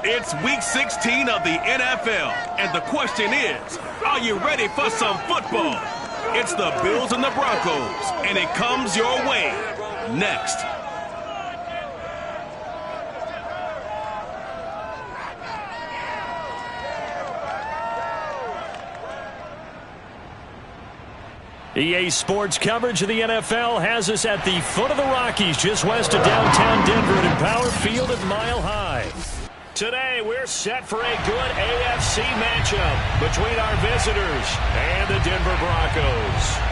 It's week 16 of the NFL, and the question is, are you ready for some football? It's the Bills and the Broncos, and it comes your way next. EA Sports coverage of the NFL has us at the foot of the Rockies, just west of downtown Denver at Empower Field at Mile High. Today, we're set for a good AFC matchup between our visitors and the Denver Broncos.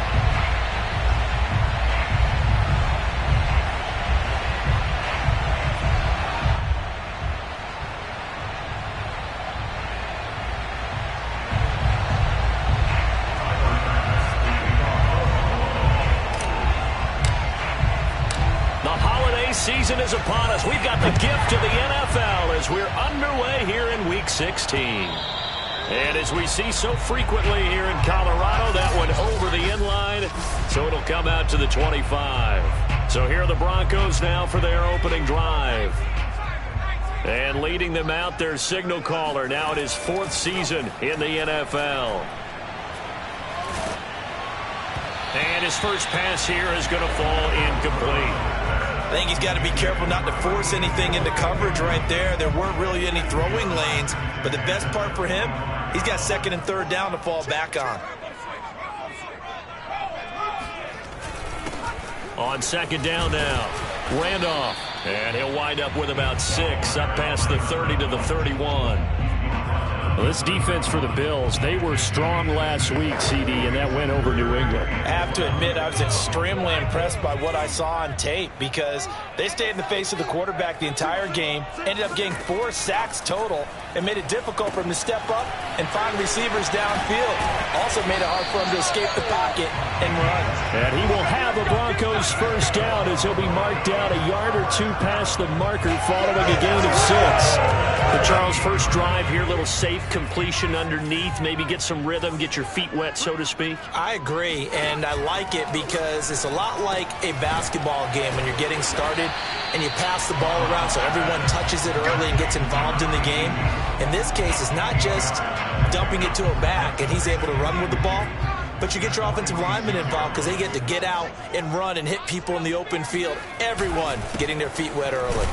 Season is upon us. We've got the gift of the NFL as we're underway here in Week 16. And as we see so frequently here in Colorado, that one over the inline, so it'll come out to the 25. So here are the Broncos now for their opening drive. And leading them out, their signal caller, now in his 4th season in the NFL. And his first pass here is going to fall incomplete. I think he's got to be careful not to force anything into coverage right there. There weren't really any throwing lanes, but the best part for him, he's got 2nd and 3rd down to fall back on. On 2nd down now, Randolph, and he'll wind up with about 6, up past the 30 to the 31. Well, this defense for the Bills, they were strong last week, CD, and that went over New England. I have to admit, I was extremely impressed by what I saw on tape because they stayed in the face of the quarterback the entire game, ended up getting 4 sacks total, and made it difficult for him to step up and find receivers downfield. Also made it hard for him to escape the pocket and run. And he will have a Broncos first down as he'll be marked down a yard or 2 past the marker following a gain of 6. The Charles first drive here, little safe completion underneath, maybe get some rhythm, get your feet wet, so to speak. I agree, and I like it because it's a lot like a basketball game when you're getting started and you pass the ball around so everyone touches it early and gets involved in the game. In this case, it's not just dumping it to a back and he's able to run with the ball, but you get your offensive linemen involved because they get to get out and run and hit people in the open field. Everyone getting their feet wet early.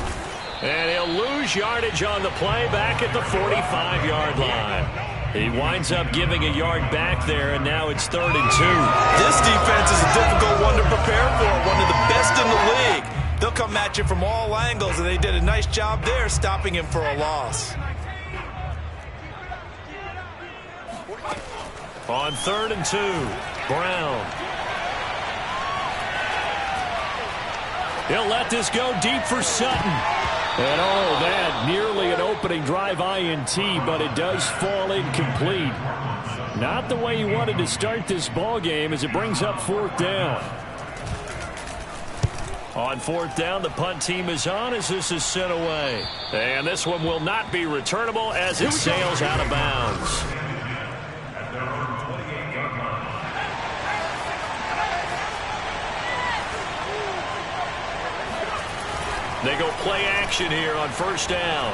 And he'll lose yardage on the play back at the 45-yard line. He winds up giving a yard back there, and now it's 3rd and 2. This defense is a difficult one to prepare for, one of the best in the league. They'll come at you from all angles, and they did a nice job there stopping him for a loss. On 3rd and 2, Brown. He'll let this go deep for Sutton. And oh, that nearly an opening drive INT, but it does fall incomplete. Not the way you wanted to start this ball game as it brings up 4th down. On 4th down, the punt team is on as this is sent away. And this one will not be returnable as it sails out of bounds. They go play action here on 1st down.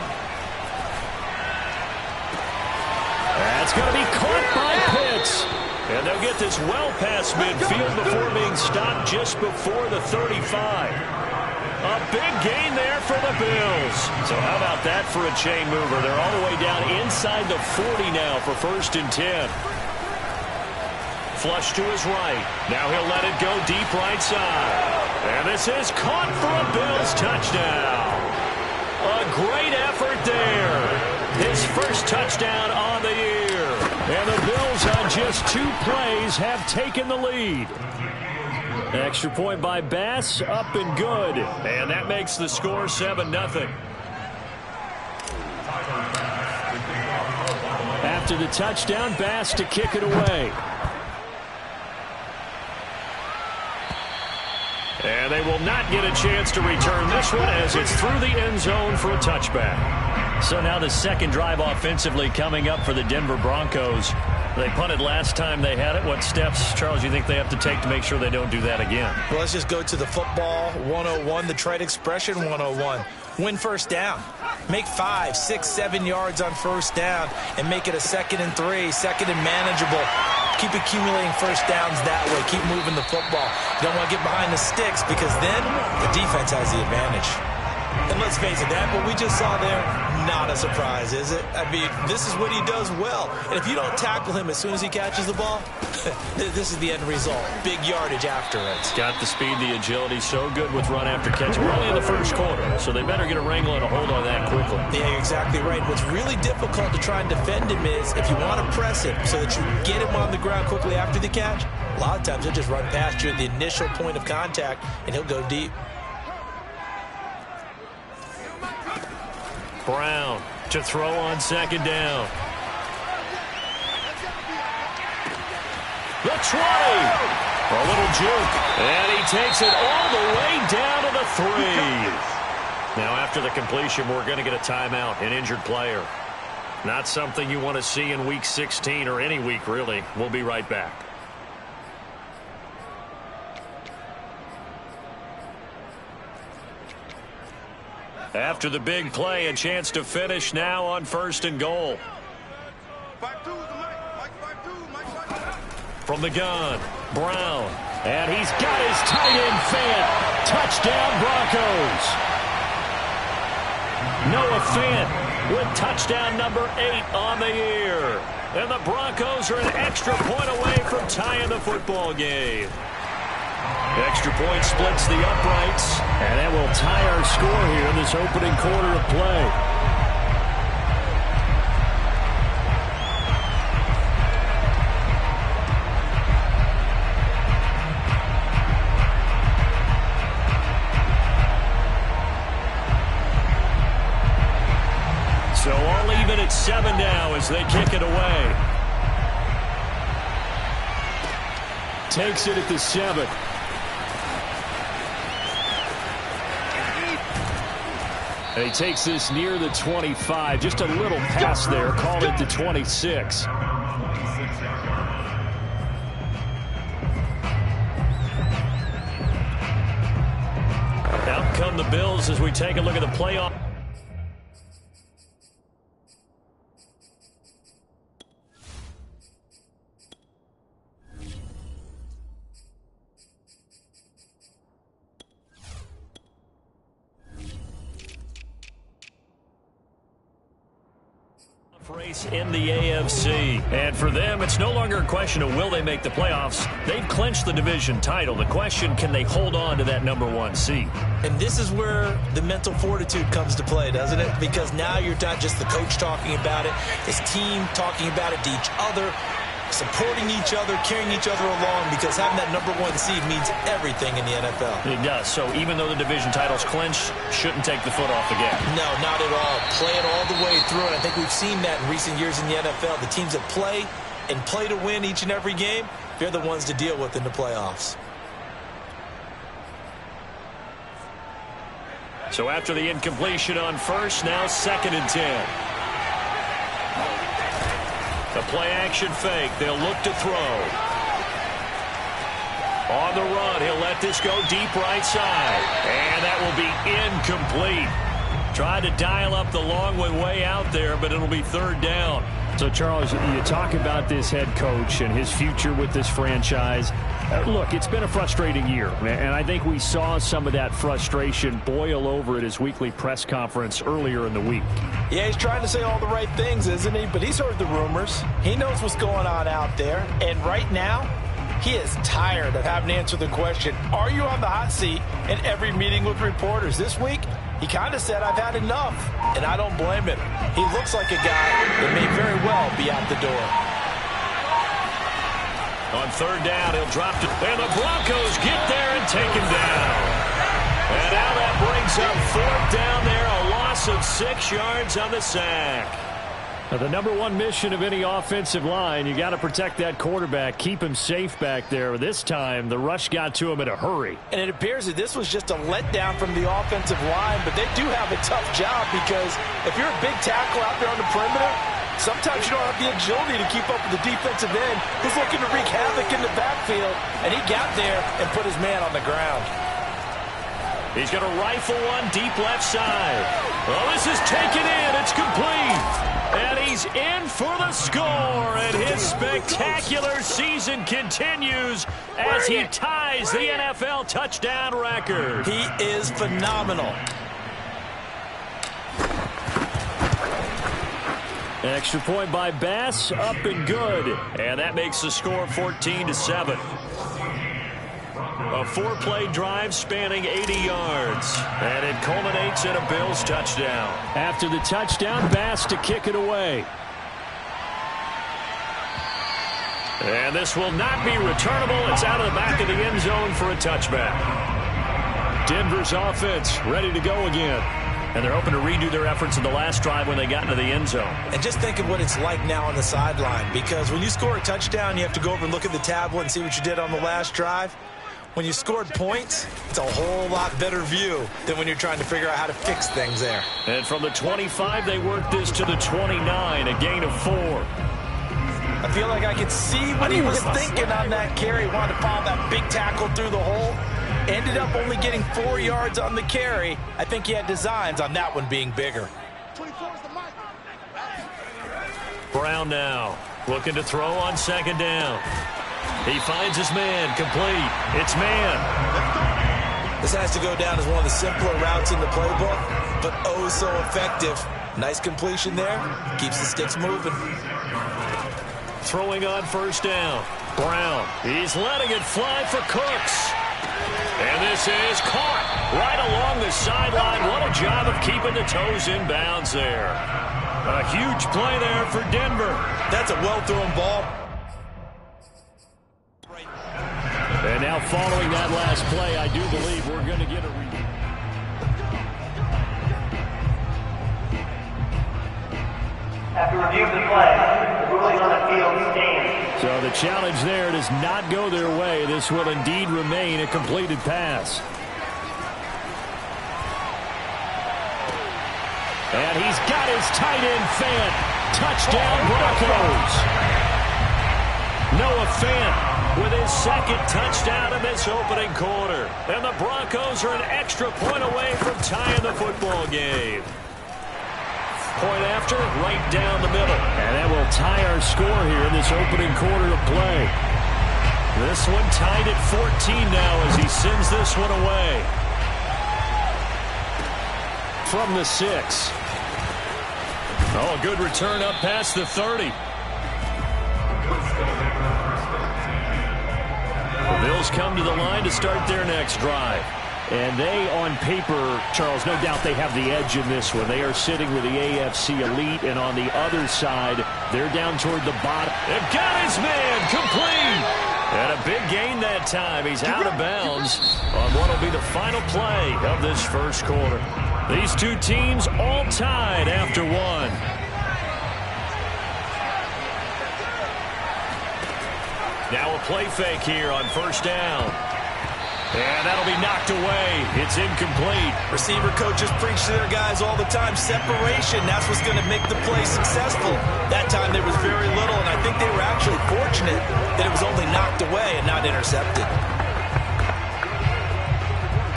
That's going to be caught by Pitts. And they'll get this well past midfield before being stopped just before the 35. A big gain there for the Bills. So how about that for a chain mover? They're all the way down inside the 40 now for 1st and 10. Flush to his right. Now he'll let it go deep right side. And this is caught for a Bills touchdown. A great effort there. His first touchdown on the year. And the Bills on just 2 plays have taken the lead. Extra point by Bass, up and good. And that makes the score 7-0. After the touchdown, Bass to kick it away. And they will not get a chance to return this one as it's through the end zone for a touchback. So now the 2nd drive offensively coming up for the Denver Broncos. They punted last time they had it. What steps, Charles, you think they have to take to make sure they don't do that again? Well, let's just go to the football 101, the trade expression 101. Win first down. Make 5, 6, 7 yards on first down and make it a 2nd and 3, 2nd and manageable. Keep accumulating first downs that way. Keep moving the football. You don't want to get behind the sticks because then the defense has the advantage. And let's face it, that what we just saw there, not a surprise, is it? I mean, this is what he does well. And if you don't tackle him as soon as he catches the ball, this is the end result. Big yardage after it. Got the speed, the agility, so good with run after catch. We're only in the first quarter, so they better get a wrangle and a hold on that quickly. Yeah, you're exactly right. What's really difficult to try and defend him is if you want to press him so that you get him on the ground quickly after the catch, a lot of times he'll just run past you at the initial point of contact, and he'll go deep. Brown to throw on 2nd down. The 20. A little juke. And he takes it all the way down to the 3. Now after the completion, we're going to get a timeout, an injured player. Not something you want to see in week 16 or any week, really. We'll be right back. After the big play, a chance to finish now on 1st and goal. From the gun, Brown. And he's got his tight end Fant. Touchdown, Broncos. Noah Fant with touchdown number 8 on the year. And the Broncos are an extra point away from tying the football game. Extra point splits the uprights, and that will tie our score here in this opening quarter of play. So all even at 7 now as they kick it away. Takes it at the 7. And he takes this near the 25. Just a little pass there. Called it the 26. Out come the Bills as we take a look at the playoff. Race in the AFC. And for them, it's no longer a question of will they make the playoffs. They've clinched the division title. The question, can they hold on to that number 1 seed? And this is where the mental fortitude comes to play, doesn't it? Because now you're not just the coach talking about it, his team talking about it to each other, supporting each other, carrying each other along, because having that number 1 seed means everything in the NFL. It does. So even though the division title's clinched, shouldn't take the foot off the gas. No, not at all. Play it all the way through, and I think we've seen that in recent years in the NFL. The teams that play and play to win each and every game, they're the ones to deal with in the playoffs. So after the incompletion on 1st, now 2nd and 10. The play-action fake. They'll look to throw. On the run, he'll let this go deep right side. And that will be incomplete. Tried to dial up the long one way out there, but it'll be 3rd down. So, Charles, you talk about this head coach and his future with this franchise. Look, it's been a frustrating year, and I think we saw some of that frustration boil over at his weekly press conference earlier in the week. Yeah, he's trying to say all the right things, isn't he? But he's heard the rumors. He knows what's going on out there. And right now, he is tired of having to answer the question, are you on the hot seat in every meeting with reporters? This week, he kind of said, I've had enough. And I don't blame him. He looks like a guy that may very well be out the door. On 3rd down, he'll drop it. And the Broncos get there and take him down. And now that brings up 4th down there, a loss of 6 yards on the sack. Now, the number 1 mission of any offensive line, you got to protect that quarterback, keep him safe back there. This time, the rush got to him in a hurry. And it appears that this was just a letdown from the offensive line, but they do have a tough job because if you're a big tackle out there on the perimeter, sometimes you don't have the agility to keep up with the defensive end who's looking to wreak havoc in the backfield, and he got there and put his man on the ground. He's going to rifle one deep left side. Well, this is taken in. It's complete. And he's in for the score. And his spectacular season continues as he ties the NFL touchdown record. He is phenomenal. Extra point by Bass, up and good. And that makes the score 14-7. A 4-play drive spanning 80 yards. And it culminates in a Bills touchdown. After the touchdown, Bass to kick it away. And this will not be returnable. It's out of the back of the end zone for a touchback. Denver's offense ready to go again. And they're hoping to redo their efforts in the last drive when they got into the end zone. And just think of what it's like now on the sideline. Because when you score a touchdown, you have to go over and look at the tablet and see what you did on the last drive. When you scored points, it's a whole lot better view than when you're trying to figure out how to fix things there. And from the 25, they worked this to the 29, a gain of 4. I feel like I could see what he was thinking on that carry. He wanted to follow that big tackle through the hole. Ended up only getting 4 yards on the carry. I think he had designs on that one being bigger. Brown now looking to throw on second down. He finds his man, complete. It's man. This has to go down as one of the simpler routes in the playbook, but oh so effective. Nice completion there. Keeps the sticks moving. Throwing on first down. Brown, he's letting it fly for Cooks. And this is caught right along the sideline. What a job of keeping the toes in bounds there. A huge play there for Denver. That's a well-thrown ball. And now following that last play, I do believe we're going to get a replay. After review of the play, the ruling on the field stands. So the challenge there does not go their way. This will indeed remain a completed pass. And he's got his tight end Fant. Touchdown Broncos. Noah Fant with his second touchdown in this opening quarter. And the Broncos are an extra point away from tying the football game. Point after, right down the middle. And that will tie our score here in this opening quarter of play. This one tied at 14 now as he sends this one away. From the 6. Oh, good return up past the 30. The Bills come to the line to start their next drive. And they, on paper, Charles, no doubt they have the edge in this one. They are sitting with the AFC elite, and on the other side, they're down toward the bottom. And got his man complete. And a big gain that time. He's out of bounds on what will be the final play of this first quarter. These two teams all tied after one. Now a play fake here on first down. And that'll be knocked away. It's incomplete. Receiver coaches preach to their guys all the time. Separation, that's what's going to make the play successful. That time there was very little, and I think they were actually fortunate that it was only knocked away and not intercepted.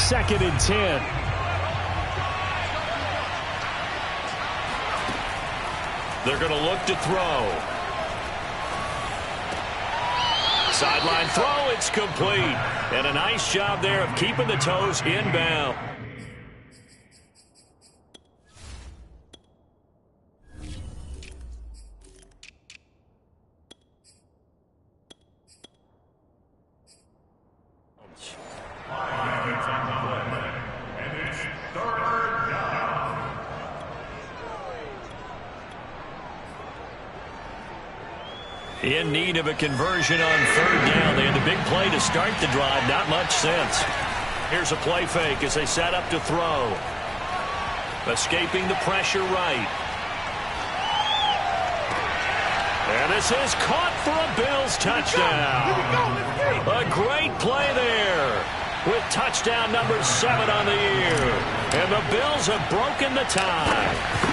2nd and 10. They're going to look to throw. Sideline throw, it's complete. And a nice job there of keeping the toes inbound. In need of a conversion on third down. They had the big play to start the drive. Not much sense. Here's a play fake as they set up to throw. Escaping the pressure right. And this is caught for a Bills touchdown. A great play there with touchdown number 7 on the year. And the Bills have broken the tie.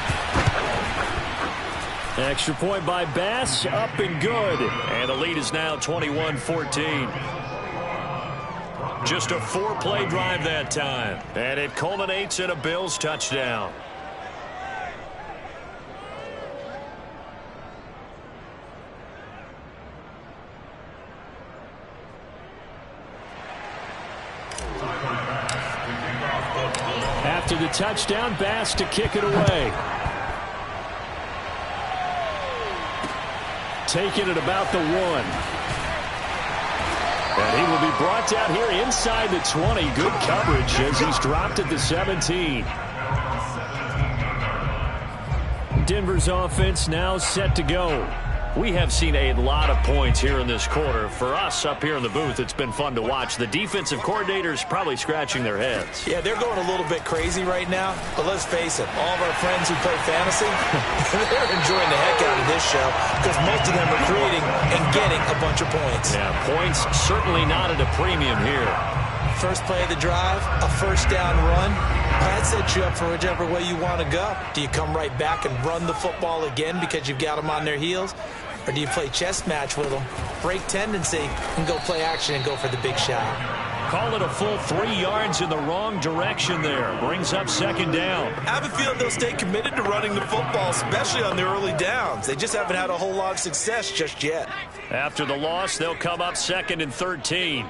Extra point by Bass, up and good. And the lead is now 21-14. Just a 4-play drive that time. And it culminates in a Bills touchdown. After the touchdown, Bass to kick it away. Taking it about the 1. And he will be brought down here inside the 20. Good coverage as he's dropped at the 17. Denver's offense now set to go. We have seen a lot of points here in this quarter. For us up here in the booth, it's been fun to watch. The defensive coordinators probably scratching their heads. Yeah, they're going a little bit crazy right now. But let's face it, all of our friends who play fantasy, they're enjoying the heck out of this show because most of them are creating and getting a bunch of points. Yeah, points certainly not at a premium here. First play of the drive, a first down run. That sets you up for whichever way you want to go. Do you come right back and run the football again because you've got them on their heels? Or do you play chess match with them, break tendency, and go play action and go for the big shot? Call it a full 3 yards in the wrong direction there. Brings up second down. I have a feeling they'll stay committed to running the football, especially on the early downs. They just haven't had a whole lot of success just yet. After the loss, they'll come up 2nd and 13.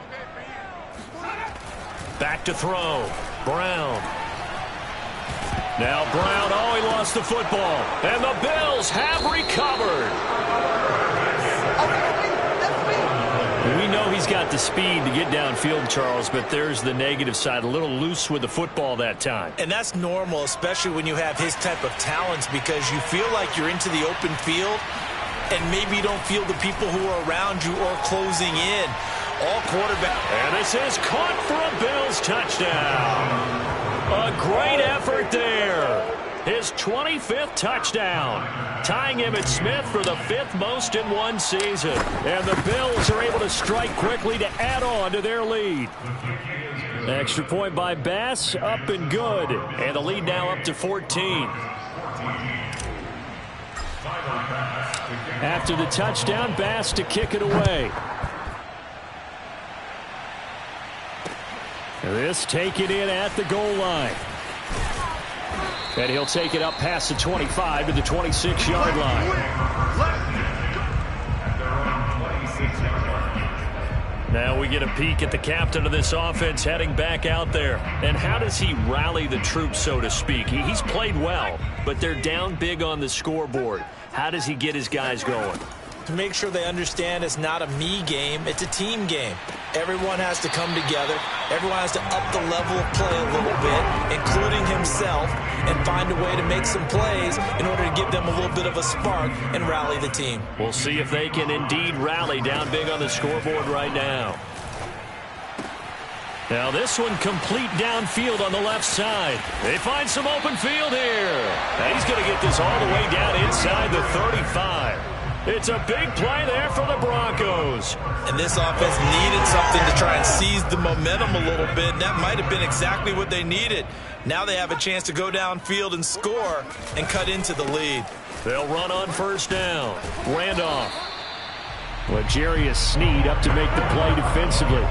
Back to throw. Brown. Now Brown, he lost the football. And the Bills have recovered. We know he's got the speed to get downfield, Charles, but there's the negative side. A little loose with the football that time. And that's normal, especially when you have his type of talents, because you feel like you're into the open field, and maybe you don't feel the people who are around you or closing in. All quarterback. And this is caught for a Bills touchdown. A great effort there. His 25th touchdown, tying Emmitt Smith for the 5th most in one season. And the Bills are able to strike quickly to add on to their lead. Extra point by Bass, up and good. And the lead now up to 14. After the touchdown, Bass to kick it away. This taken in at the goal line. And he'll take it up past the 25 to the 26-yard line. Now we get a peek at the captain of this offense heading back out there. And how does he rally the troops, so to speak? He's played well, but they're down big on the scoreboard. How does he get his guys going? To make sure they understand it's not a me game, it's a team game. Everyone has to come together. Everyone has to up the level of play a little bit, including himself, and find a way to make some plays in order to give them a little bit of a spark and rally the team. We'll see if they can indeed rally down big on the scoreboard right now. Now this one complete downfield on the left side. They find some open field here. And he's going to get this all the way down inside the 35. It's a big play there for the Broncos. And this offense needed something to try and seize the momentum a little bit. That might have been exactly what they needed. Now they have a chance to go downfield and score and cut into the lead. They'll run on first down. Randolph. L'Jarius Sneed up to make the play defensively.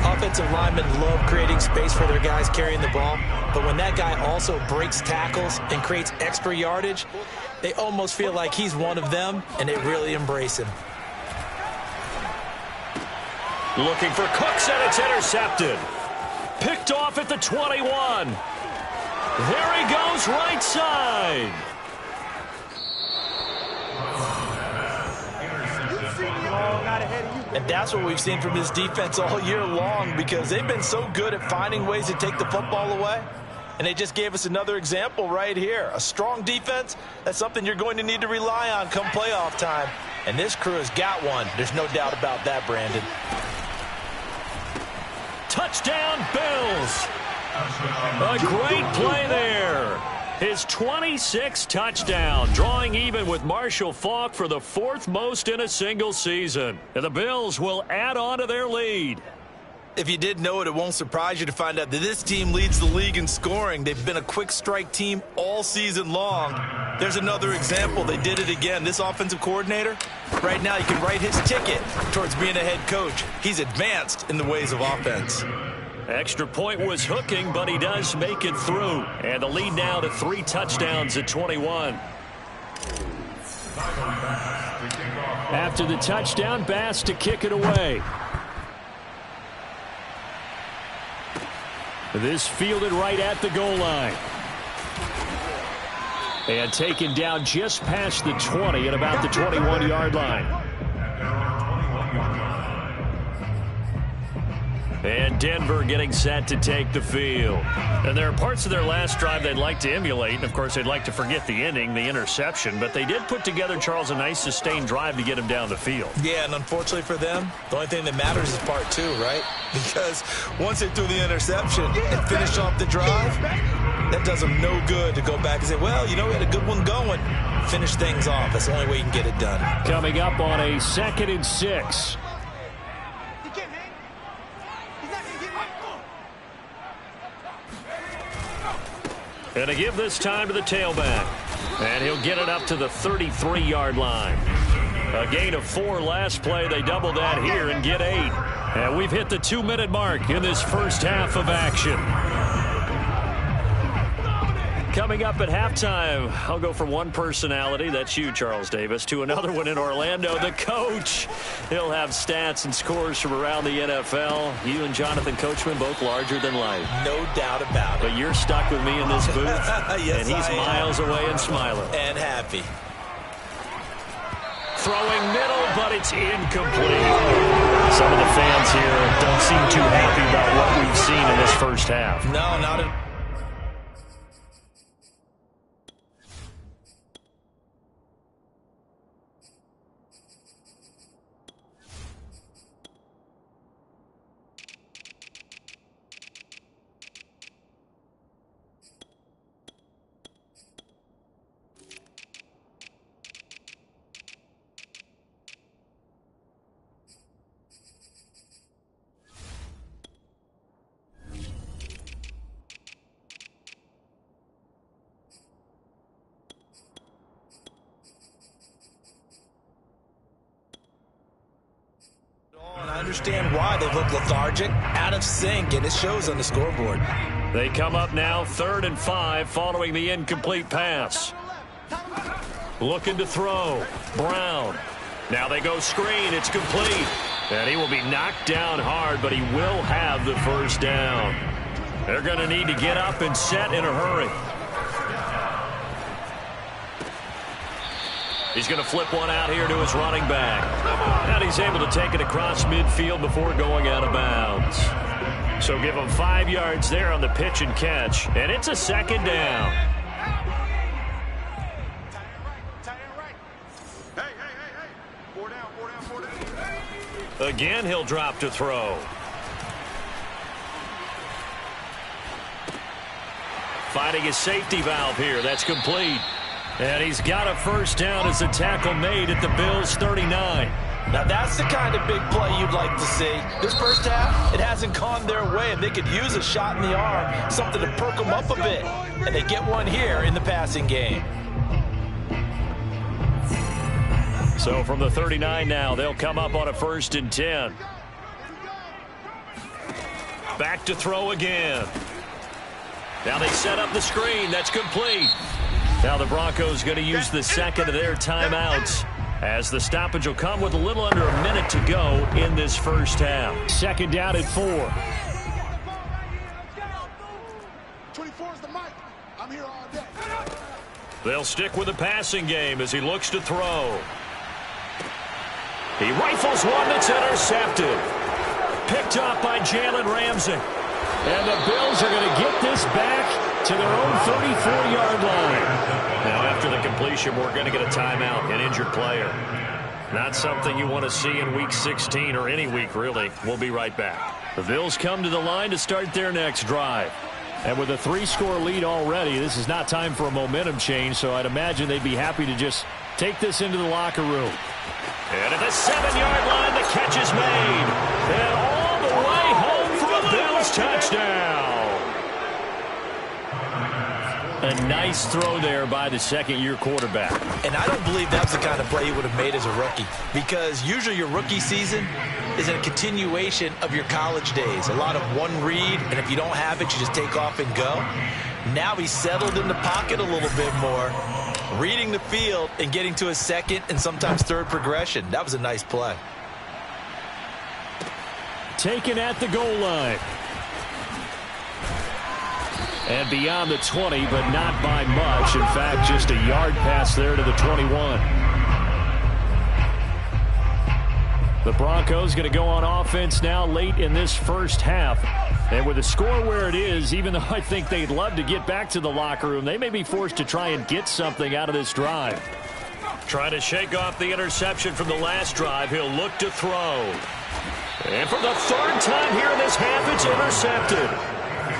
Offensive linemen love creating space for their guys carrying the ball, but when that guy also breaks tackles and creates extra yardage, they almost feel like he's one of them, and they really embrace him. Looking for Cooks, and it's intercepted. Picked off at the 21. There he goes, right side. And that's what we've seen from this defense all year long, because they've been so good at finding ways to take the football away. And they just gave us another example right here. A strong defense, that's something you're going to need to rely on come playoff time. And this crew has got one. There's no doubt about that, Brandon. Touchdown, Bills. A great play there. His 26th touchdown, drawing even with Marshall Faulk for the 4th most in a single season. And the Bills will add on to their lead. If you did know it, it won't surprise you to find out that this team leads the league in scoring. They've been a quick strike team all season long. There's another example. They did it again. This offensive coordinator, right now, you can write his ticket towards being a head coach. He's advanced in the ways of offense. Extra point was hooking, but he does make it through. And the lead now to 3 touchdowns at 21. After the touchdown, Bass to kick it away. This fielded right at the goal line. And taken down just past the 20 at about the 21-yard line. And Denver getting set to take the field. And there are parts of their last drive they'd like to emulate. And, of course, they'd like to forget the inning, the interception. But they did put together, Charles, a nice sustained drive to get him down the field. Yeah, and unfortunately for them, the only thing that matters is part 2, right? Because once they threw the interception and finished off the drive, that does them no good to go back and say, well, you know, we had a good one going. Finish things off. That's the only way you can get it done. Coming up on a 2nd and 6. And to give this time to the tailback. And he'll get it up to the 33-yard line. A gain of 4 last play. They double that here and get 8. And we've hit the 2-minute mark in this first half of action. Coming up at halftime, I'll go from one personality, that's you, Charles Davis, to another one in Orlando, the coach. He'll have stats and scores from around the NFL. You and Jonathan Coachman, both larger than life. No doubt about it. But you're stuck with me in this booth, yes, and he's miles away and smiling. And happy. Throwing middle, but it's incomplete. Some of the fans here don't seem too happy about what we've seen in this first half. No, not at all. I understand why they look lethargic, out of sync, and it shows on the scoreboard. They come up now 3rd and 5 following the incomplete pass. Looking to throw. Brown. Now they go screen. It's complete. And he will be knocked down hard, but he will have the first down. They're going to need to get up and set in a hurry. He's going to flip one out here to his running back. And he's able to take it across midfield before going out of bounds. So give him 5 yards there on the pitch and catch. And it's a 2nd down. Again, he'll drop to throw. Finding his safety valve here. That's complete. And he's got a first down as a tackle made at the Bills' 39. Now that's the kind of big play you'd like to see. This first half, it hasn't gone their way, and they could use a shot in the arm, something to perk them up a bit. And they get one here in the passing game. So from the 39 now, they'll come up on a 1st and 10. Back to throw again. Now they set up the screen. That's complete. Now the Broncos going to use the 2nd of their timeouts as the stoppage will come with a little under a minute to go in this first half. 2nd down and 4. 24 is the mic. I'm here all day. They'll stick with the passing game as he looks to throw. He rifles one that's intercepted. Picked off by Jalen Ramsey. And the Bills are going to get this back to their own 34-yard line. Now, after the completion, we're going to get a timeout, an injured player. Not something you want to see in Week 16 or any week, really. We'll be right back. The Bills come to the line to start their next drive. And with a 3-score lead already, this is not time for a momentum change, so I'd imagine they'd be happy to just take this into the locker room. And at the 7-yard line, the catch is made. And all the way home Bills touchdown. A nice throw there by the second-year quarterback. And I don't believe that's the kind of play he would have made as a rookie, because usually your rookie season is a continuation of your college days. A lot of one read, and if you don't have it, you just take off and go. Now he's settled in the pocket a little bit more, reading the field and getting to his second and sometimes third progression. That was a nice play. Taken at the goal line. And beyond the 20, but not by much. In fact, just a yard pass there to the 21. The Broncos going to go on offense now late in this first half. And with the score where it is, even though I think they'd love to get back to the locker room, they may be forced to try and get something out of this drive. Trying to shake off the interception from the last drive. He'll look to throw. And for the third time here in this half, it's intercepted.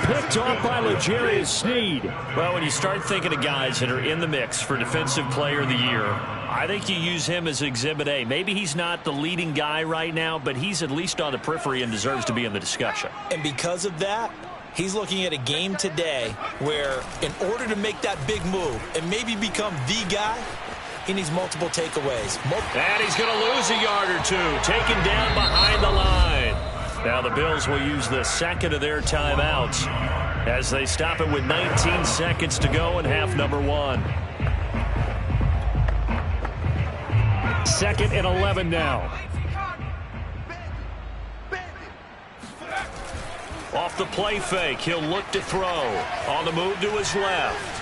Picked off by L'Jarius Sneed. Well, when you start thinking of guys that are in the mix for Defensive Player of the Year, I think you use him as Exhibit A. Maybe he's not the leading guy right now, but he's at least on the periphery and deserves to be in the discussion. And because of that, he's looking at a game today where in order to make that big move and maybe become the guy, he needs multiple takeaways. And he's going to lose a yard or two, taken down behind the line. Now the Bills will use the second of their timeouts as they stop it with 19 seconds to go in half number one. 2nd and 11 now. Off the play fake, he'll look to throw. On the move to his left.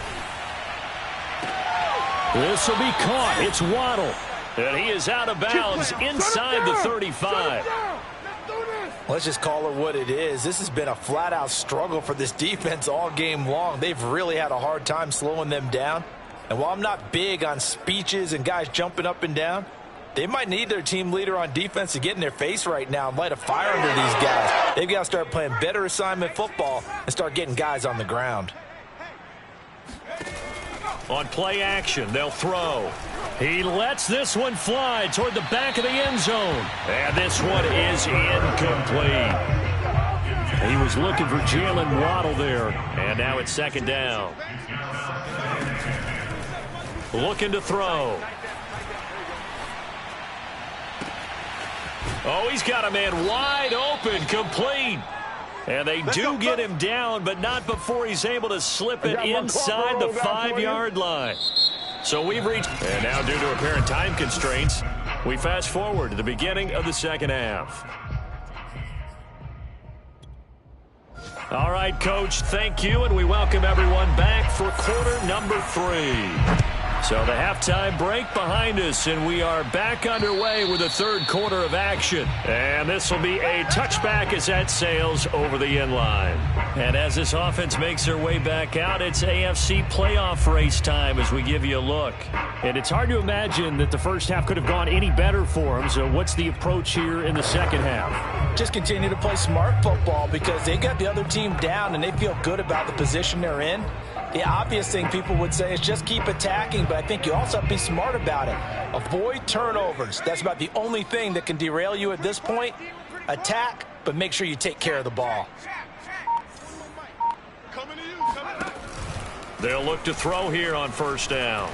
This will be caught. It's Waddle. And he is out of bounds inside the 35. Let's just call it what it is. This has been a flat-out struggle for this defense all game long. They've really had a hard time slowing them down. And while I'm not big on speeches and guys jumping up and down, they might need their team leader on defense to get in their face right now and light a fire under these guys. They've got to start playing better assignment football and start getting guys on the ground. On play action, they'll throw. He lets this one fly toward the back of the end zone. And this one is incomplete. He was looking for Jalen Waddle there. And now it's second down. Looking to throw. Oh, he's got a man wide open, complete. And they do get him down, but not before he's able to slip it inside the 5-yard line. So we've reached, and now due to apparent time constraints, we fast forward to the beginning of the second half. All right, Coach, thank you, and we welcome everyone back for quarter number 3. So the halftime break behind us, and we are back underway with the third quarter of action. And this will be a touchback as that sails over the end line. And as this offense makes their way back out, it's AFC playoff race time as we give you a look. And it's hard to imagine that the first half could have gone any better for them. So what's the approach here in the second half? Just continue to play smart football because they got the other team down and they feel good about the position they're in. The obvious thing people would say is just keep attacking, but I think you also have to be smart about it. Avoid turnovers. That's about the only thing that can derail you at this point. Attack, but make sure you take care of the ball. They'll look to throw here on first down.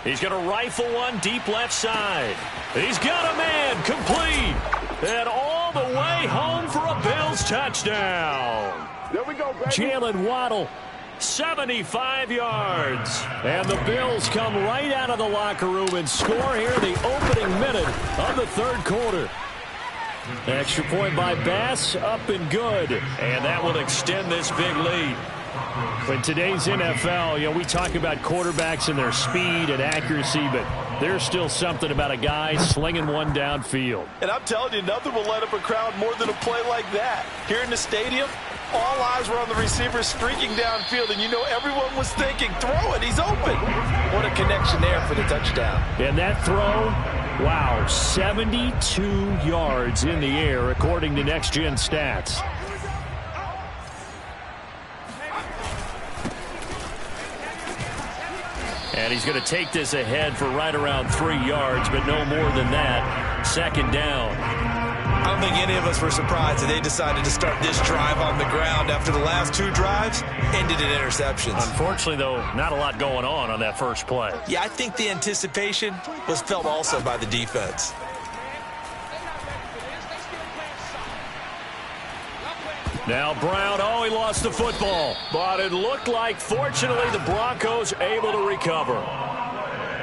He's going to rifle one deep left side. He's got a man complete. And all the way home for a Bills touchdown. There we go, baby. Jalen Waddle. 75 yards. And the Bills come right out of the locker room and score here in the opening minute of the third quarter. Extra point by Bass, up and good. And that will extend this big lead. In today's NFL, we talk about quarterbacks and their speed and accuracy, but there's still something about a guy slinging one downfield. And I'm telling you, nothing will light up a crowd more than a play like that. Here in the stadium, all eyes were on the receiver streaking downfield, and you know everyone was thinking, throw it, he's open. What a connection there for the touchdown. And that throw, wow, 72 yards in the air, according to Next Gen Stats. And he's going to take this ahead for right around 3 yards, but no more than that. Second down. I don't think any of us were surprised that they decided to start this drive on the ground after the last 2 drives ended in interceptions. Unfortunately, though, not a lot going on that first play. Yeah, I think the anticipation was felt also by the defense. Now Brown, he lost the football. But it looked like, fortunately, the Broncos able to recover.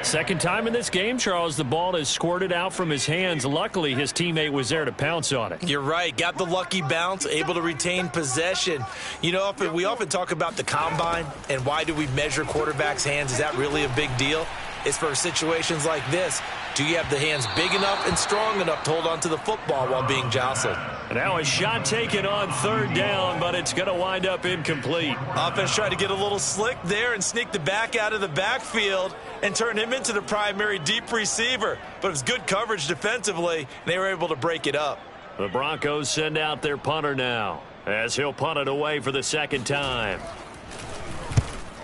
Second time in this game, Charles, the ball has squirted out from his hands. Luckily, his teammate was there to pounce on it. You're right. Got the lucky bounce, able to retain possession. You know, we often talk about the combine and why do we measure quarterbacks' hands. Is that really a big deal? It's for situations like this. Do you have the hands big enough and strong enough to hold on to the football while being jostled? And now a shot taken on third down, but it's going to wind up incomplete. Offense tried to get a little slick there and sneak the back out of the backfield and turn him into the primary deep receiver. But it was good coverage defensively, and they were able to break it up. The Broncos send out their punter now, as he'll punt it away for the second time.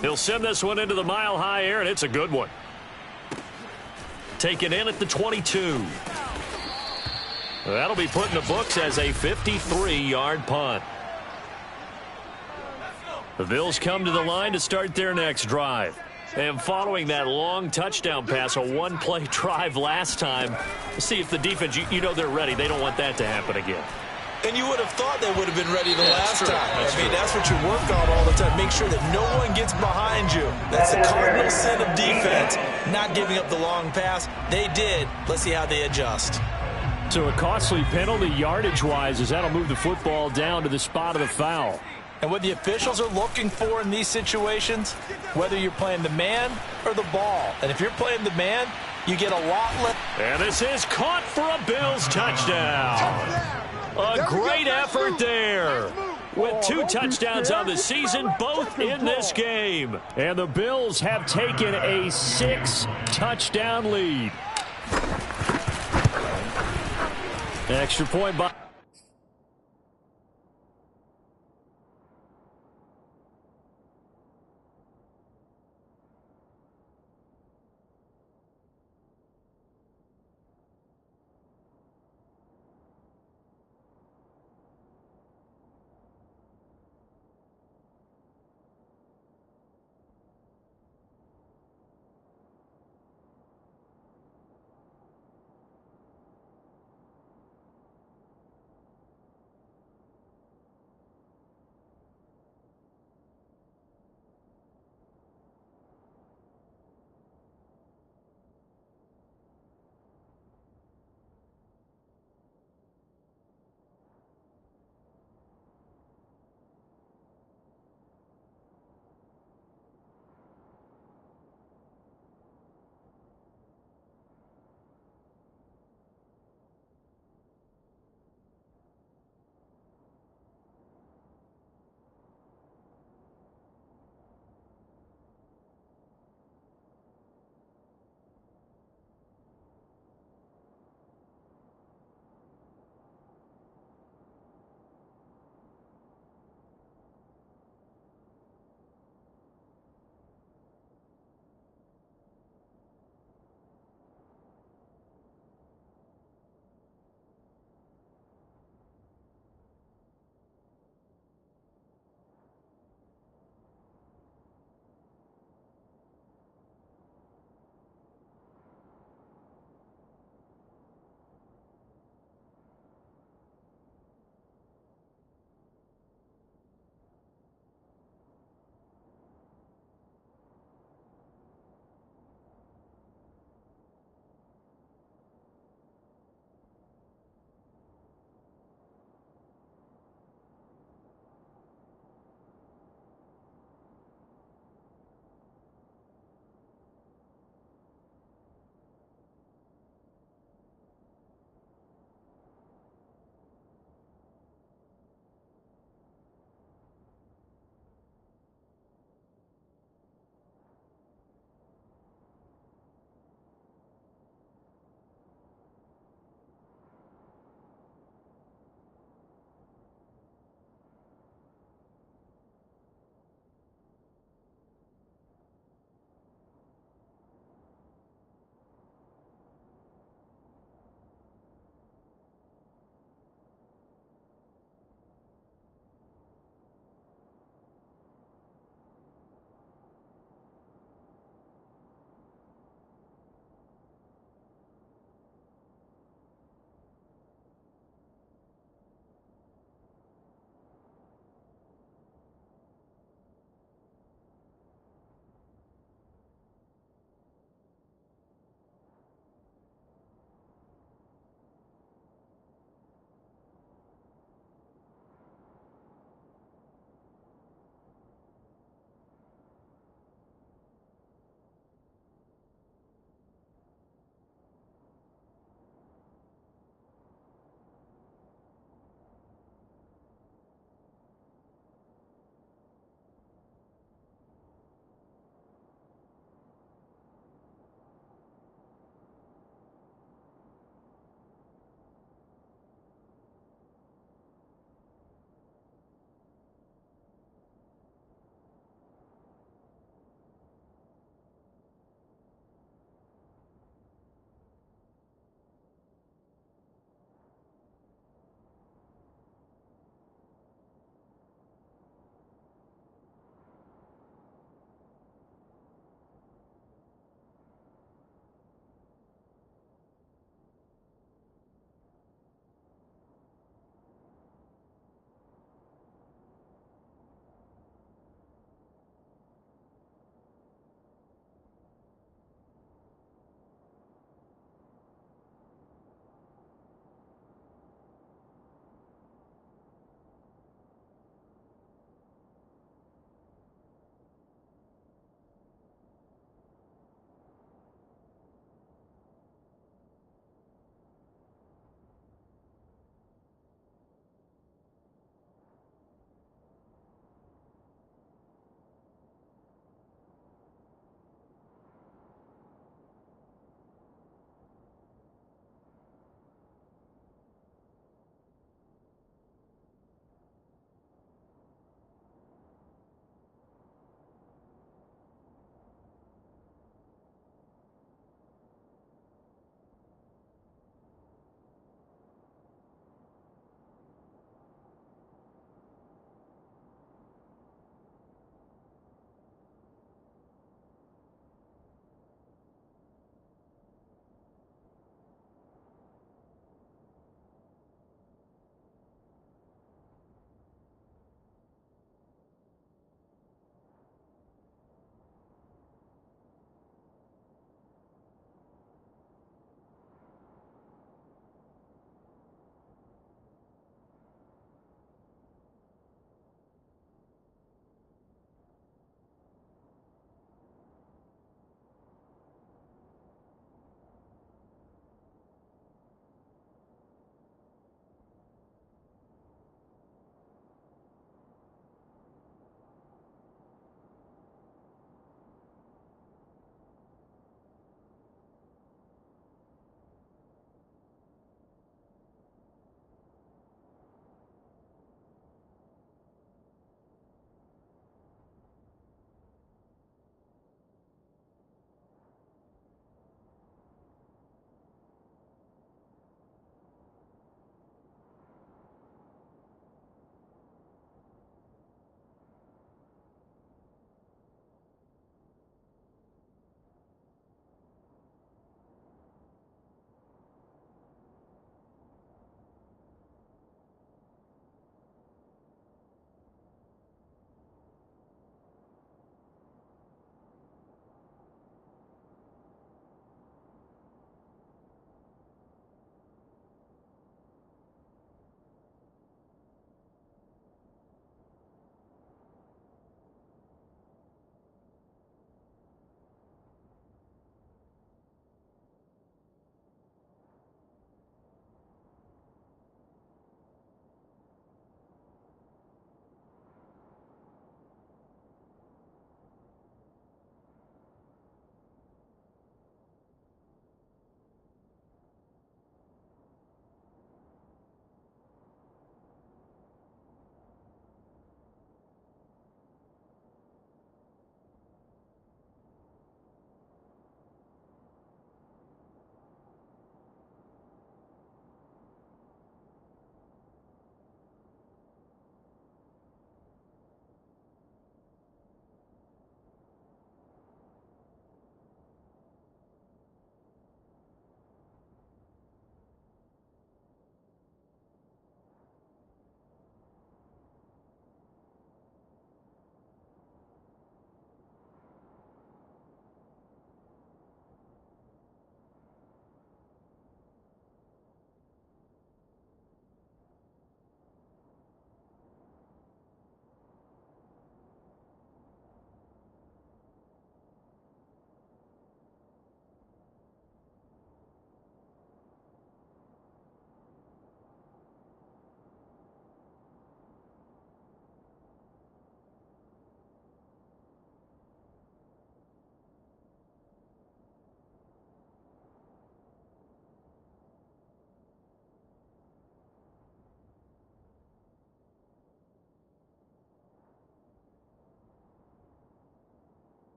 He'll send this one into the mile-high air, and it's a good one. Taken in at the 22. That'll be put in the books as a 53-yard punt. The Bills come to the line to start their next drive. And following that long touchdown pass, a one-play drive last time, see if the defense, you know they're ready. They don't want that to happen again. And you would have thought they would have been ready the last time. I mean, that's what you work on all the time. Make sure that no one gets behind you. That's the cardinal sin of defense, not giving up the long pass. They did. Let's see how they adjust. So a costly penalty yardage-wise as that'll move the football down to the spot of the foul. And what the officials are looking for in these situations, whether you're playing the man or the ball. And if you're playing the man, you get a lot less. And this is caught for a Bills touchdown. A great effort there. With 2 touchdowns on the season, both in this game. And the Bills have taken a 6-touchdown lead. Extra point by...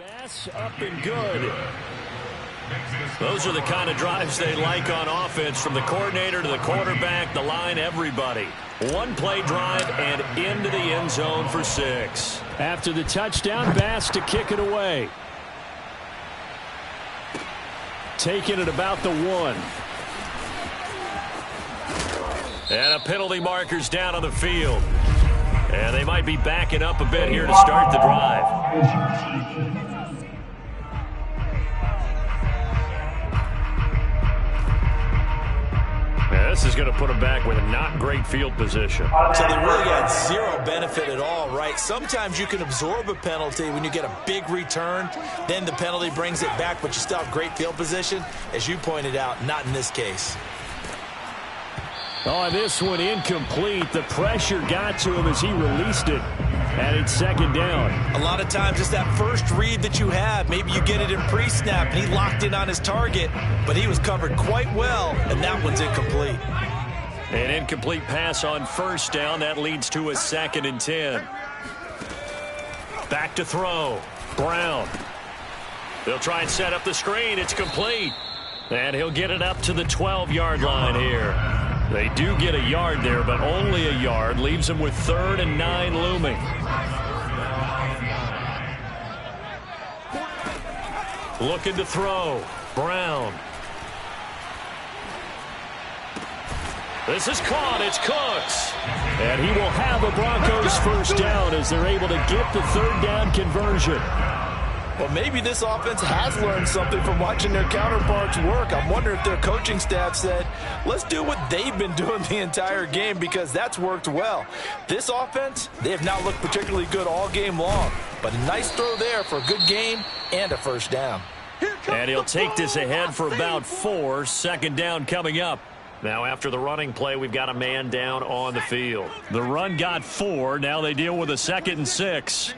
Pass up and good. Those are the kind of drives they like on offense, from the coordinator to the quarterback, the line, everybody. One-play drive and into the end zone for 6. After the touchdown, Bass to kick it away. Taking it about the 1. And a penalty marker's down on the field. And they might be backing up a bit here to start the drive. This is going to put them back with a not great field position. So they really got zero benefit at all, right? Sometimes you can absorb a penalty when you get a big return. Then the penalty brings it back, but you still have great field position. As you pointed out, not in this case. Oh, this one incomplete. The pressure got to him as he released it. And it's 2nd down. A lot of times it's that first read that you have. Maybe you get it in pre-snap, and he locked in on his target, but he was covered quite well, and that one's incomplete. An incomplete pass on 1st down. That leads to a 2nd and 10. Back to throw. Brown. They'll try and set up the screen. It's complete. And he'll get it up to the 12-yard line here. They do get a yard there, but only a yard. Leaves them with 3rd and 9 looming. Looking to throw. Brown. This is caught. It's Cooks. And he will have a Broncos 1st down as they're able to get the 3rd down conversion. Well, maybe this offense has learned something from watching their counterparts work. I'm wondering if their coaching staff said, let's do what they've been doing the entire game, because that's worked well. This offense, they have not looked particularly good all game long, but a nice throw there for a good game and a 1st down. And he'll take this ahead for about 4. 2nd down coming up. Now after the running play, we've got a man down on the field. The run got 4. Now they deal with a 2nd and 6.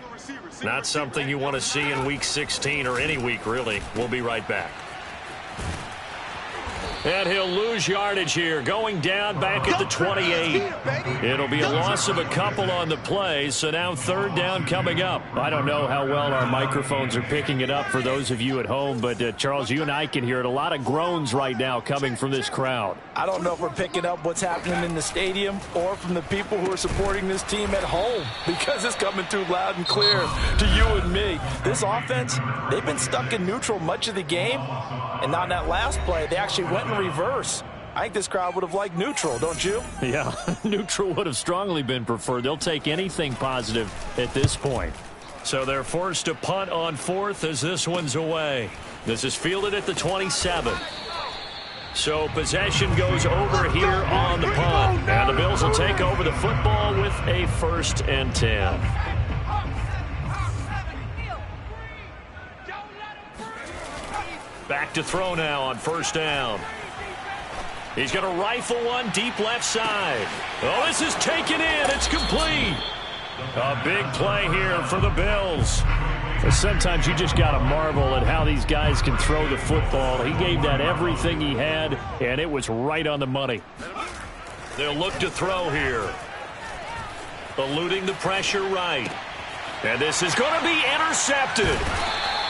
Not something you want to see in Week 16 or any week, really. We'll be right back. And he'll lose yardage here, going down back at the 28. It'll be a loss of a couple on the play, so now 3rd down coming up. I don't know how well our microphones are picking it up for those of you at home, but Charles, you and I can hear it. A lot of groans right now coming from this crowd. I don't know if we're picking up what's happening in the stadium or from the people who are supporting this team at home, because it's coming through loud and clear to you and me. This offense, they've been stuck in neutral much of the game, and on that last play, they actually went in reverse. I think this crowd would have liked neutral, don't you? Yeah, neutral would have strongly been preferred. They'll take anything positive at this point. So they're forced to punt on 4th as this one's away. This is fielded at the 27. So possession goes over here on the punt. And the Bills will take over the football with a 1st and 10. Back to throw now on 1st down. He's going to rifle one deep left side. Oh, this is taken in. It's complete. A big play here for the Bills. Sometimes you just got to marvel at how these guys can throw the football. He gave that everything he had, and it was right on the money. They'll look to throw here. Eluding the pressure right. And this is going to be intercepted.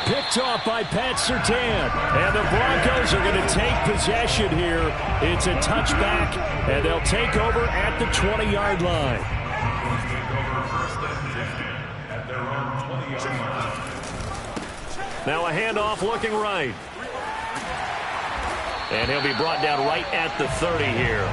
Picked off by Pat Surtain. And the Broncos are going to take possession here. It's a touchback, and they'll take over at the 20-yard line. Now a handoff looking right. And he'll be brought down right at the 30 here.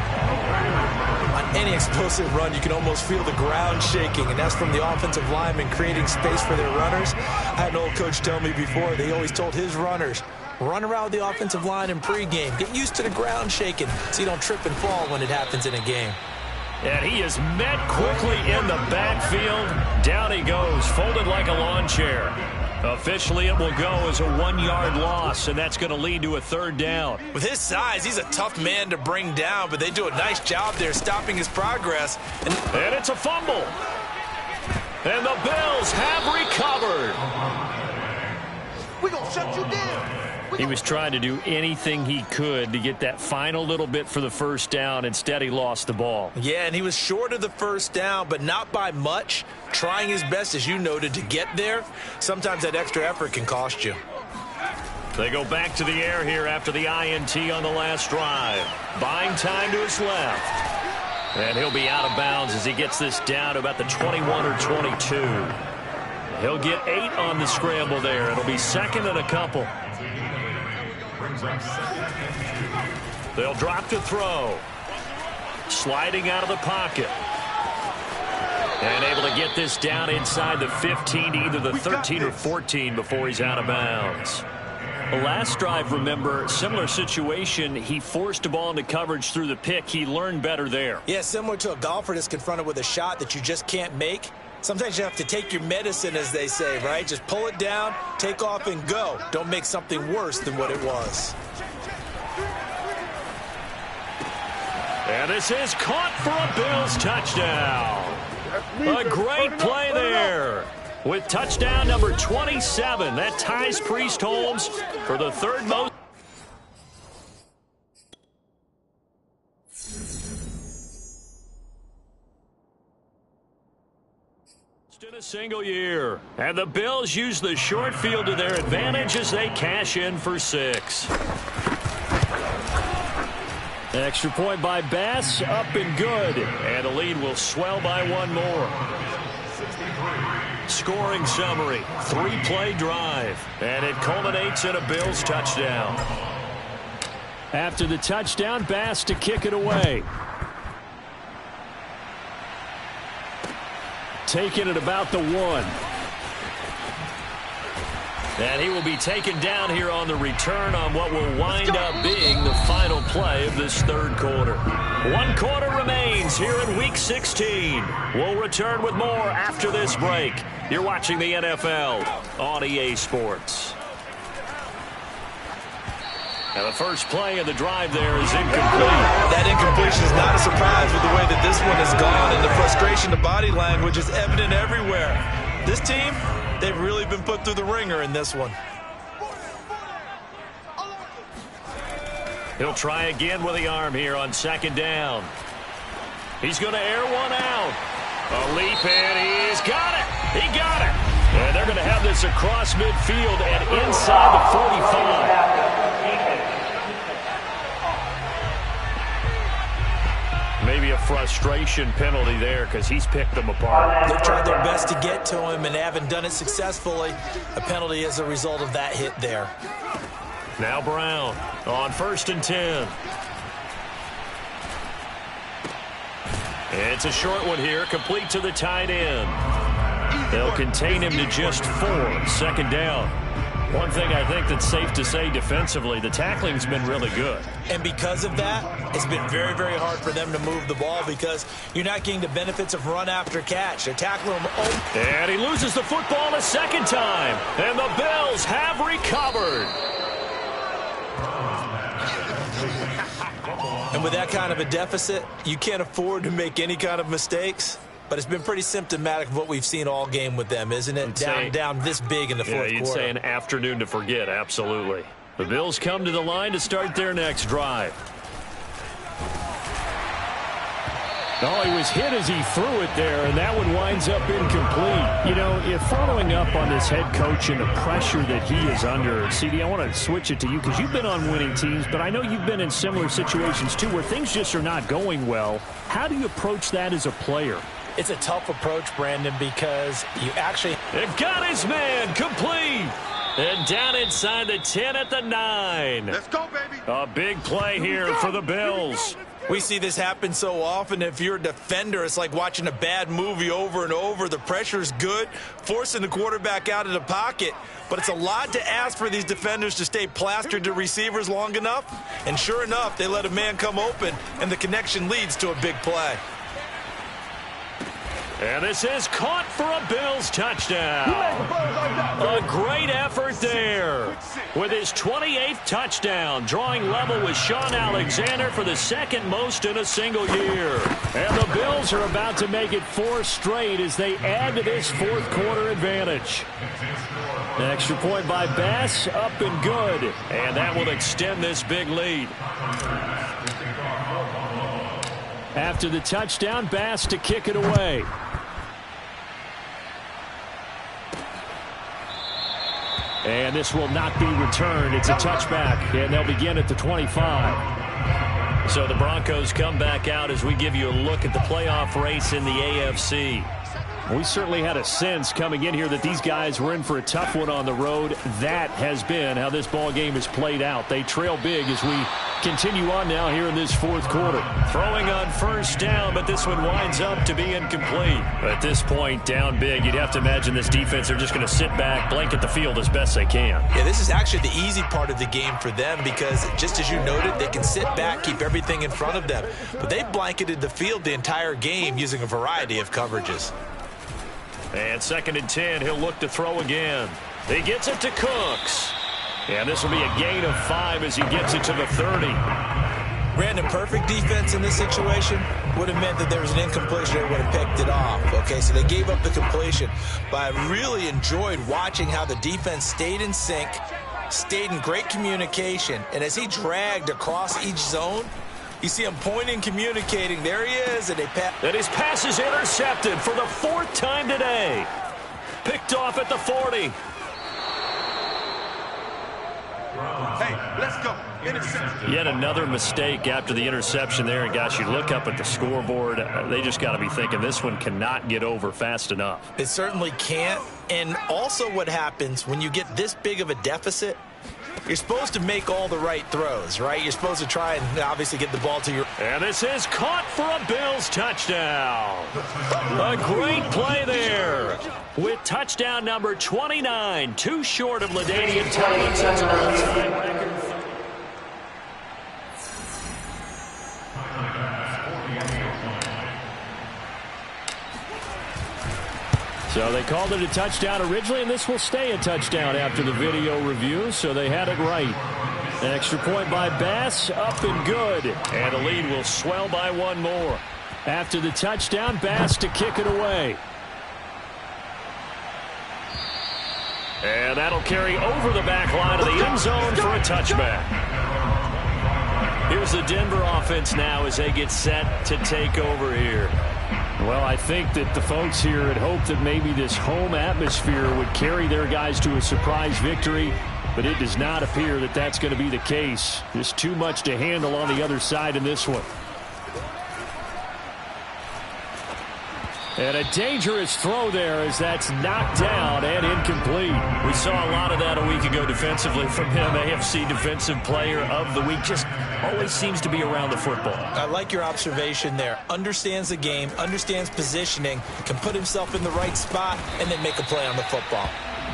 On any explosive run, you can almost feel the ground shaking, and that's from the offensive linemen creating space for their runners. I had an old coach tell me before, they always told his runners, run around the offensive line in pregame. Get used to the ground shaking so you don't trip and fall when it happens in a game. And he is met quickly in the backfield. Down he goes, folded like a lawn chair. Officially, it will go as a 1-yard loss, and that's going to lead to a 3rd down. With his size, he's a tough man to bring down, but they do a nice job there stopping his progress. And it's a fumble. And the Bills have recovered. We're going to shut you down. He was trying to do anything he could to get that final little bit for the first down. Instead, he lost the ball. Yeah, and he was short of the first down, but not by much. Trying his best, as you noted, to get there. Sometimes that extra effort can cost you. They go back to the air here after the INT on the last drive. Buying time to his left. And he'll be out of bounds as he gets this down to about the 21 or 22. He'll get 8 on the scramble there. It'll be second and a couple. They'll drop to throw. Sliding out of the pocket. And able to get this down inside the 15 to either the 13 or 14 before he's out of bounds. The last drive, remember, similar situation. He forced a ball into coverage through the pick. He learned better there. Yeah, similar to a golfer that's confronted with a shot that you just can't make. Sometimes you have to take your medicine, as they say, right? Just pull it down, take off, and go. Don't make something worse than what it was. And this is caught for a Bills touchdown. A great play there. With touchdown number 27, that ties Priest Holmes for the third most. In a single year. And the Bills use the short field to their advantage as they cash in for 6. Extra point by Bass, up and good. And the lead will swell by 1 more. Scoring summary, 3-play drive. And it culminates in a Bills touchdown. After the touchdown, Bass to kick it away. Taken at about the 1. And he will be taken down here on the return on what will wind up being the final play of this third quarter. 1 quarter remains here in Week 16. We'll return with more after this break. You're watching the NFL on EA Sports. And the first play of the drive there is incomplete. That incompletion is not a surprise with the way that this one has gone, and the frustration, the body language is evident everywhere. This team, they've really been put through the ringer in this one. He'll try again with the arm here on second down. He's going to air one out. A leap, and he's got it. He got it. And they're going to have this across midfield and inside the 45. Maybe a frustration penalty there because he's picked them apart. They've tried their best to get to him and haven't done it successfully. A penalty as a result of that hit there. Now Brown on 1st and 10. It's a short one here, complete to the tight end. They'll contain him to just 4. Second down. One thing I think that's safe to say defensively, the tackling's been really good. And because of that, it's been very, very hard for them to move the ball because you're not getting the benefits of run after catch. They're tackling him open. And he loses the football a second time. And the Bills have recovered. And with that kind of a deficit, you can't afford to make any kind of mistakes. But it's been pretty symptomatic of what we've seen all game with them, isn't it? Down this big in the fourth quarter. Yeah, you'd say an afternoon to forget, absolutely. The Bills come to the line to start their next drive. Oh, he was hit as he threw it there, and that one winds up incomplete. You know, if following up on this head coach and the pressure that he is under, CD, I want to switch it to you because you've been on winning teams, but I know you've been in similar situations too where things just are not going well. How do you approach that as a player? It's a tough approach, Brandon, because you actually... They've got his man complete. And down inside the 10 at the 9. Let's go, baby. A big play here for the Bills. We see this happen so often. If you're a defender, it's like watching a bad movie over and over. The pressure's good, forcing the quarterback out of the pocket. But it's a lot to ask for these defenders to stay plastered to receivers long enough. And sure enough, they let a man come open, and the connection leads to a big play. And this is caught for a Bills touchdown. A great effort there. With his 28th touchdown, drawing level with Sean Alexander for the second most in a single year. And the Bills are about to make it 4 straight as they add to this fourth quarter advantage. An extra point by Bass, up and good. And that will extend this big lead. After the touchdown, Bass to kick it away. And this will not be returned. It's a touchback, and they'll begin at the 25. So the Broncos come back out as we give you a look at the playoff race in the AFC. We certainly had a sense coming in here that these guys were in for a tough one on the road. That has been how this ball game has played out. They trail big as we continue on now here in this fourth quarter. Throwing on first down, but this one winds up to be incomplete. At this point, down big, you'd have to imagine this defense are just going to sit back, blanket the field as best they can. Yeah, this is actually the easy part of the game for them because, just as you noted, they can sit back, keep everything in front of them. But they blanketed the field the entire game using a variety of coverages. And 2nd and 10, he'll look to throw again. He gets it to Cooks. And this will be a gain of 5 as he gets it to the 30. Brandon, perfect defense in this situation would have meant that there was an incompletion. They would have picked it off. Okay, so they gave up the completion. But I really enjoyed watching how the defense stayed in sync, stayed in great communication. And as he dragged across each zone, you see him pointing, communicating. There he is, and they pass. And his pass is intercepted for the 4th time today. Picked off at the 40. Hey, let's go. Interception. Yet another mistake after the interception there. And, gosh, you look up at the scoreboard. They just got to be thinking this one cannot get over fast enough. It certainly can't. And also what happens when you get this big of a deficit, you're supposed to make all the right throws, right? You're supposed to try and obviously get the ball to your... And this is caught for a Bills touchdown. A great play there. With touchdown number 29, too short of LaDainian Tomlinson. That's an all-time record. So they called it a touchdown originally, and this will stay a touchdown after the video review, so they had it right. An extra point by Bass, up and good. And the lead will swell by 1 more. After the touchdown, Bass to kick it away. And that'll carry over the back line of the end zone for a touchback. Here's the Denver offense now as they get set to take over here. Well, I think that the folks here had hoped that maybe this home atmosphere would carry their guys to a surprise victory, but it does not appear that that's going to be the case. There's too much to handle on the other side in this one. And a dangerous throw there as that's knocked down and incomplete. We saw a lot of that a week ago defensively from him. AFC Defensive Player of the Week. Just always seems to be around the football. I like your observation there. Understands the game, understands positioning, can put himself in the right spot, and then make a play on the football.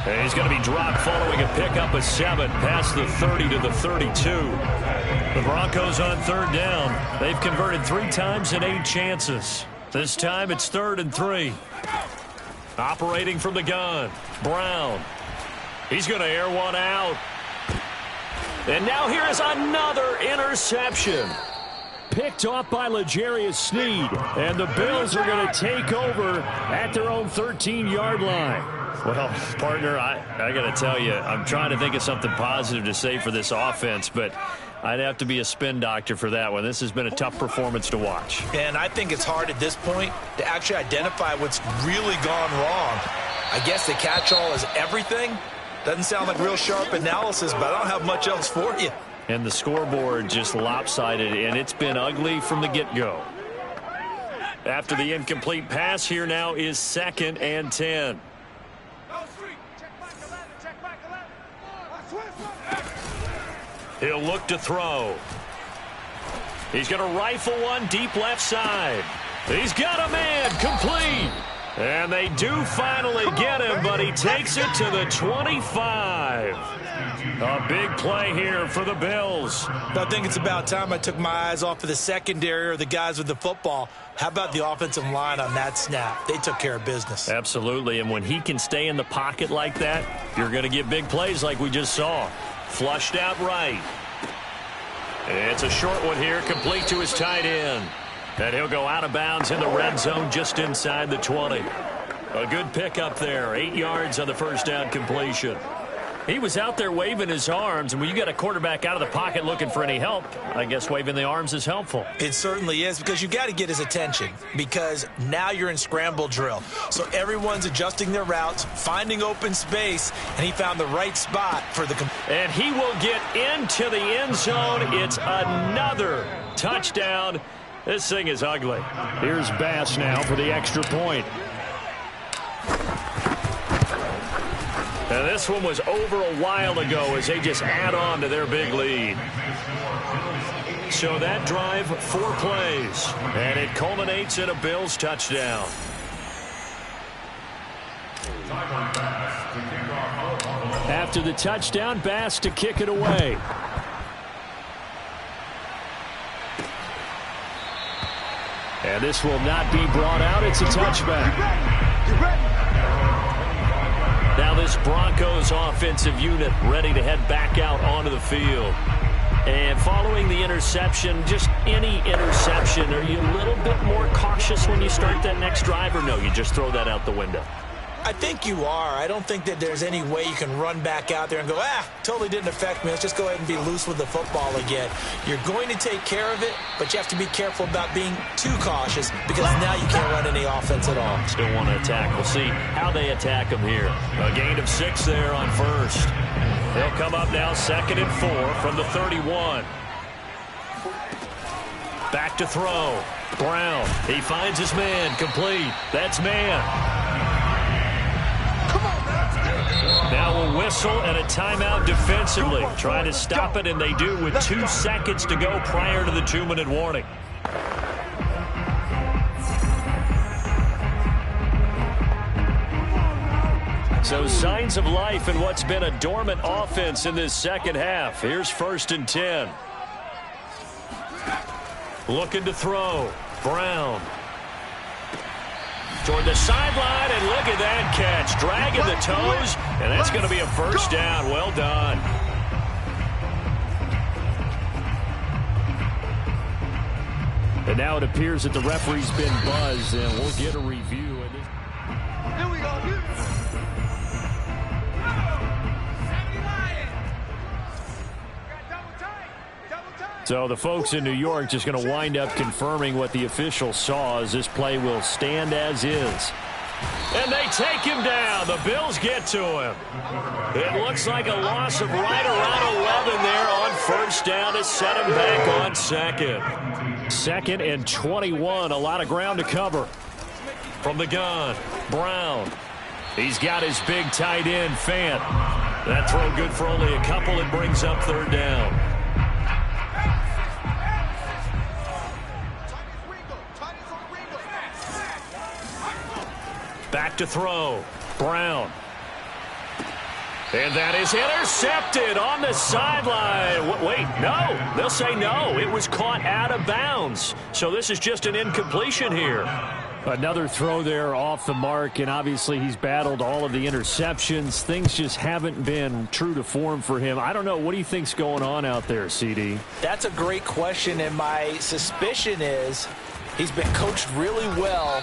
And he's going to be dropped following a pickup of 7 past the 30 to the 32. The Broncos on 3rd down. They've converted 3 times in 8 chances. This time it's 3rd and 3. Operating from the gun, Brown. He's going to air one out. And now here is another interception. Picked off by L'Jarius Sneed. And the Bills are going to take over at their own 13-yard line. Well, partner, I got to tell you, I'm trying to think of something positive to say for this offense, but I'd have to be a spin doctor for that one. This has been a tough performance to watch. And I think it's hard at this point to actually identify what's really gone wrong. I guess the catch-all is everything. Doesn't sound like real sharp analysis, but I don't have much else for you. And the scoreboard just lopsided, and it's been ugly from the get-go. After the incomplete pass, here now is 2nd and 10. He'll look to throw. He's going to rifle one deep left side. He's got a man, complete. And they do finally get him, but he takes it to the 25. A big play here for the Bills. I think it's about time I took my eyes off of the secondary or the guys with the football. How about the offensive line on that snap? They took care of business. Absolutely, and when he can stay in the pocket like that, you're going to get big plays like we just saw. Flushed out right. It's a short one here, complete to his tight end. And he'll go out of bounds in the red zone just inside the 20. A good pickup there. 8 yards on the first down completion. He was out there waving his arms, and when you got a quarterback out of the pocket looking for any help, I guess waving the arms is helpful. It certainly is, because you got to get his attention, because now you're in scramble drill. So everyone's adjusting their routes, finding open space, and he found the right spot for the... And he will get into the end zone. It's another touchdown. This thing is ugly. Here's Bass now for the extra point. And this one was over a while ago as they just add on to their big lead. So that drive, 4 plays, and it culminates in a Bills touchdown. After the touchdown, Bass to kick it away. And this will not be brought out. It's a touchback. Now this Broncos offensive unit ready to head back out onto the field. And following the interception, just any interception, are you a little bit more cautious when you start that next drive, or no, you just throw that out the window? I think you are. I don't think that there's any way you can run back out there and go, totally didn't affect me. Let's just go ahead and be loose with the football again. You're going to take care of it, but you have to be careful about being too cautious, because now you can't run any offense at all. Still want to attack. We'll see how they attack him here. A gain of 6 there on first. They'll come up now 2nd and 4 from the 31. Back to throw. Brown. He finds his man. Complete. That's man. Now a whistle and a timeout defensively. Try to stop it, and they do with 2 seconds to go prior to the 2-minute warning. So signs of life in what's been a dormant offense in this second half. Here's 1st and 10. Looking to throw. Brown. Toward the sideline, and look at that catch. Dragging the toes, and that's going to be a first down. Well done. And now it appears that the referee's been buzzed, and we'll get a review. Here we go. So the folks in New York just going to wind up confirming what the official saw, as this play will stand as is. And they take him down. The Bills get to him. It looks like a loss of right around 11 there on first down to set him back on 2nd. 2nd and 21. A lot of ground to cover. From the gun, Brown. He's got his big tight end, Fant. That throw good for only a couple. It brings up 3rd down. Back to throw. Brown. And that is intercepted on the sideline. Wait, no. They'll say no. It was caught out of bounds. So this is just an incompletion here. Another throw there off the mark, and obviously he's battled all of the interceptions. Things just haven't been true to form for him. I don't know. What do you think's going on out there, CD? That's a great question, and my suspicion is he's been coached really well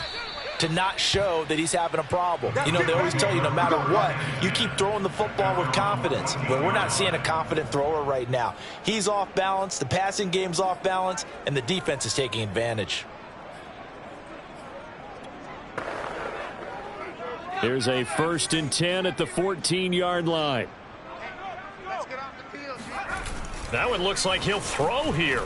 to not show that he's having a problem. You know, they always tell you no matter what, you keep throwing the football with confidence. But we're not seeing a confident thrower right now. He's off balance, the passing game's off balance, and the defense is taking advantage. There's a 1st and 10 at the 14-yard line. That one looks like he'll throw here.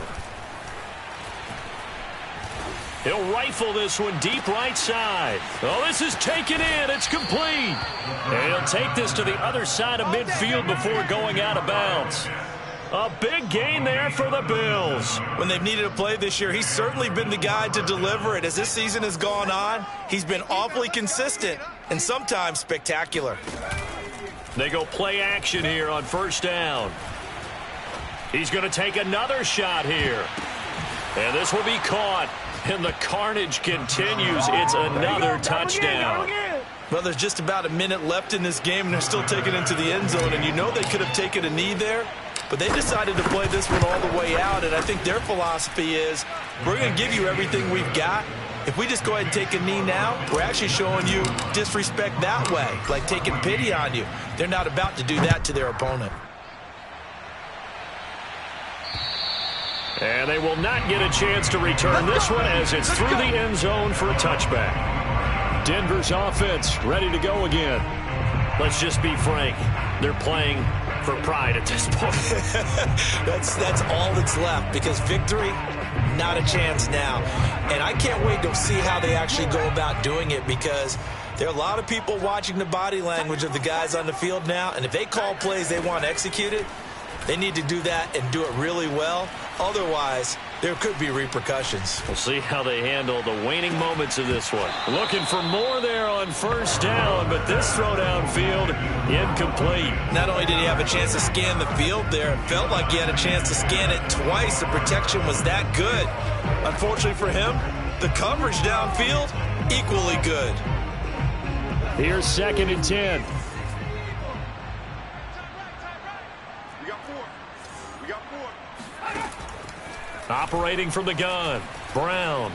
He'll rifle this one deep right side. Oh, this is taken in. It's complete. And he'll take this to the other side of midfield before going out of bounds. A big gain there for the Bills. When they've needed a play this year, he's certainly been the guy to deliver it. As this season has gone on, he's been awfully consistent and sometimes spectacular. They go play action here on first down. He's going to take another shot here. And this will be caught. And the carnage continues. It's another touchdown. Well, there's just about a minute left in this game, and they're still taking it into the end zone. And you know they could have taken a knee there, but they decided to play this one all the way out. And I think their philosophy is, we're going to give you everything we've got, If we just go ahead and take a knee now, we're actually showing you disrespect that way, like taking pity on you. They're not about to do that to their opponent. And they will not get a chance to return this one as it's through the end zone for a touchback. Denver's offense ready to go again. Let's just be frank. They're playing for pride at this point. That's all that's left, because victory, not a chance now. And I can't wait to see how they actually go about doing it, because there are a lot of people watching the body language of the guys on the field now, and if they call plays they want executed, they need to do that and do it really well. Otherwise, there could be repercussions. We'll see how they handle the waning moments of this one. Looking for more there on first down, but this throw downfield incomplete. Not only did he have a chance to scan the field there, it felt like he had a chance to scan it twice. The protection was that good. Unfortunately for him, the coverage downfield, equally good. Here's 2nd and 10. Operating from the gun, Brown.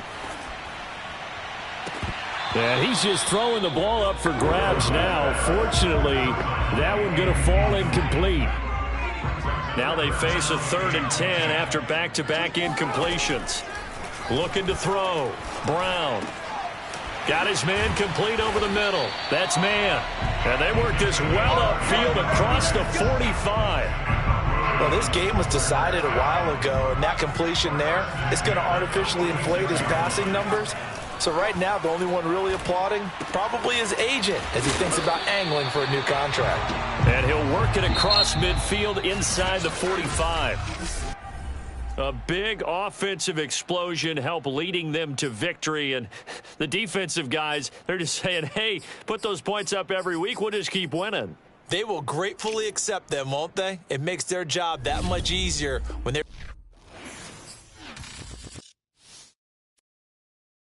And he's just throwing the ball up for grabs now. Fortunately, that one going to fall incomplete. Now they face a 3rd and 10 after back-to-back incompletions. Looking to throw, Brown. Got his man complete over the middle. That's man. And they work this well upfield across the 45. Well, this game was decided a while ago, and that completion there is going to artificially inflate his passing numbers. So right now, the only one really applauding probably his agent as he thinks about angling for a new contract. And he'll work it across midfield inside the 45. A big offensive explosion helped leading them to victory. And the defensive guys, they're just saying, hey, put those points up every week. We'll just keep winning. They will gratefully accept them, won't they? It makes their job that much easier when they're